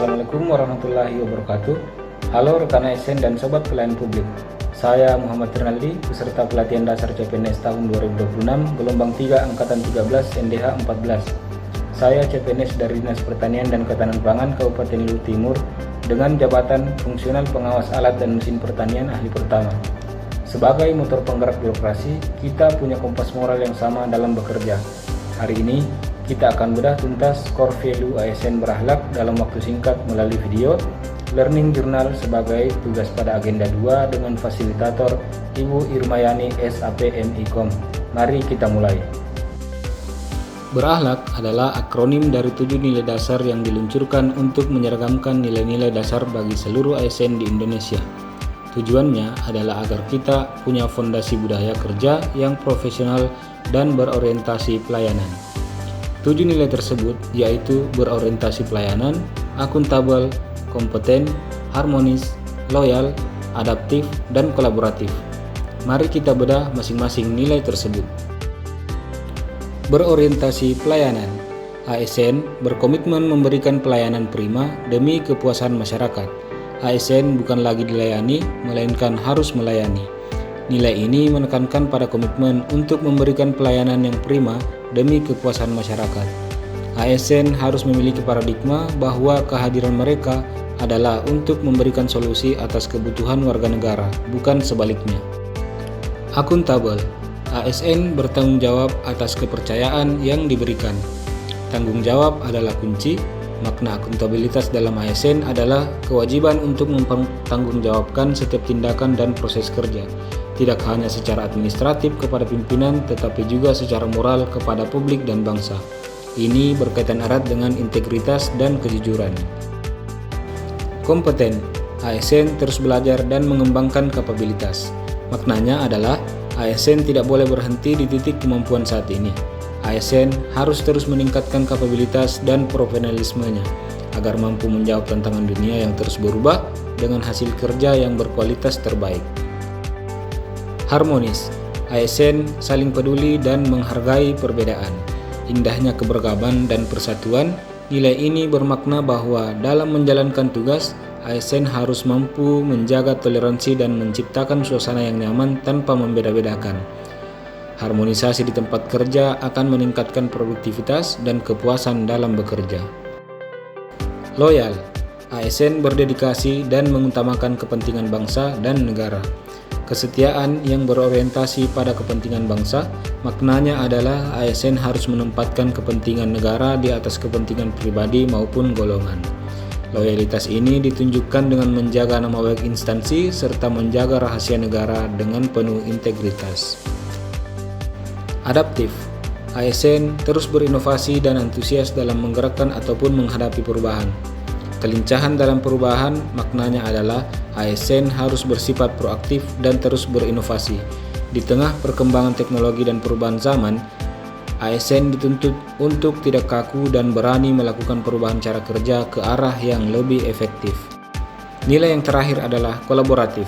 Assalamualaikum warahmatullahi wabarakatuh. Halo rekan ASN dan sobat pelayan publik. Saya Muhammad Rinaldi, peserta pelatihan dasar CPNS tahun 2026, gelombang 3 angkatan 13 NDH 14. Saya CPNS dari Dinas Pertanian dan Ketahanan Pangan Kabupaten Luwu Timur dengan jabatan fungsional pengawas alat dan mesin pertanian ahli pertama. Sebagai motor penggerak birokrasi, kita punya kompas moral yang sama dalam bekerja. Hari ini kita akan bedah tuntas core value ASN berakhlak dalam waktu singkat melalui video learning journal sebagai tugas pada agenda 2 dengan fasilitator Ibu Irmayani SAP MIKOM. Mari kita mulai. Berakhlak adalah akronim dari 7 nilai dasar yang diluncurkan untuk menyeragamkan nilai-nilai dasar bagi seluruh ASN di Indonesia. Tujuannya adalah agar kita punya fondasi budaya kerja yang profesional dan berorientasi pelayanan. 7 nilai tersebut yaitu berorientasi pelayanan, akuntabel, kompeten, harmonis, loyal, adaptif, dan kolaboratif. Mari kita bedah masing-masing nilai tersebut. Berorientasi pelayanan. ASN berkomitmen memberikan pelayanan prima demi kepuasan masyarakat. ASN bukan lagi dilayani, melainkan harus melayani. Nilai ini menekankan pada komitmen untuk memberikan pelayanan yang prima demi kepuasan masyarakat. ASN harus memiliki paradigma bahwa kehadiran mereka adalah untuk memberikan solusi atas kebutuhan warga negara, bukan sebaliknya. Akuntabel. ASN bertanggung jawab atas kepercayaan yang diberikan. Tanggung jawab adalah kunci. Makna akuntabilitas dalam ASN adalah kewajiban untuk mempertanggungjawabkan setiap tindakan dan proses kerja, tidak hanya secara administratif kepada pimpinan, tetapi juga secara moral kepada publik dan bangsa. Ini berkaitan erat dengan integritas dan kejujuran. Kompeten. ASN terus belajar dan mengembangkan kapabilitas. Maknanya adalah ASN tidak boleh berhenti di titik kemampuan saat ini. ASN harus terus meningkatkan kapabilitas dan profesionalismenya agar mampu menjawab tantangan dunia yang terus berubah dengan hasil kerja yang berkualitas terbaik. Harmonis. ASN saling peduli dan menghargai perbedaan. Indahnya keberagaman dan persatuan. Nilai ini bermakna bahwa dalam menjalankan tugas, ASN harus mampu menjaga toleransi dan menciptakan suasana yang nyaman tanpa membeda-bedakan. Harmonisasi di tempat kerja akan meningkatkan produktivitas dan kepuasan dalam bekerja. Loyal. ASN berdedikasi dan mengutamakan kepentingan bangsa dan negara. Kesetiaan yang berorientasi pada kepentingan bangsa, maknanya adalah ASN harus menempatkan kepentingan negara di atas kepentingan pribadi maupun golongan. Loyalitas ini ditunjukkan dengan menjaga nama baik instansi serta menjaga rahasia negara dengan penuh integritas. Adaptif. ASN terus berinovasi dan antusias dalam menggerakkan ataupun menghadapi perubahan. Kelincahan dalam perubahan maknanya adalah ASN harus bersifat proaktif dan terus berinovasi. Di tengah perkembangan teknologi dan perubahan zaman, ASN dituntut untuk tidak kaku dan berani melakukan perubahan cara kerja ke arah yang lebih efektif. Nilai yang terakhir adalah kolaboratif.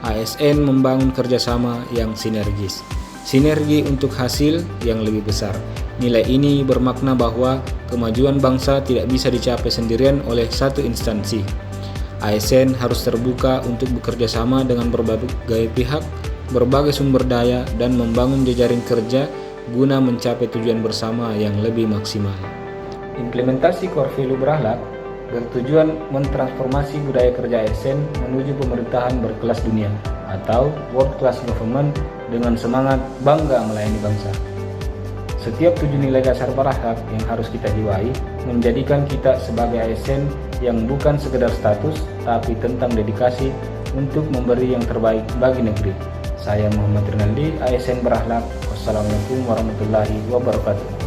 ASN membangun kerjasama yang sinergis. Sinergi untuk hasil yang lebih besar. Nilai ini bermakna bahwa kemajuan bangsa tidak bisa dicapai sendirian oleh satu instansi. ASN harus terbuka untuk bekerja sama dengan berbagai pihak, berbagai sumber daya, dan membangun jejaring kerja guna mencapai tujuan bersama yang lebih maksimal. Implementasi core value berakhlak bertujuan mentransformasi budaya kerja ASN menuju pemerintahan berkelas dunia atau world class government dengan semangat bangga melayani bangsa. Setiap 7 nilai dasar berakhlak yang harus kita jiwai menjadikan kita sebagai ASN yang bukan sekedar status tapi tentang dedikasi untuk memberi yang terbaik bagi negeri. Saya Muhammad Rinaldi, ASN berakhlak. Wassalamualaikum warahmatullahi wabarakatuh.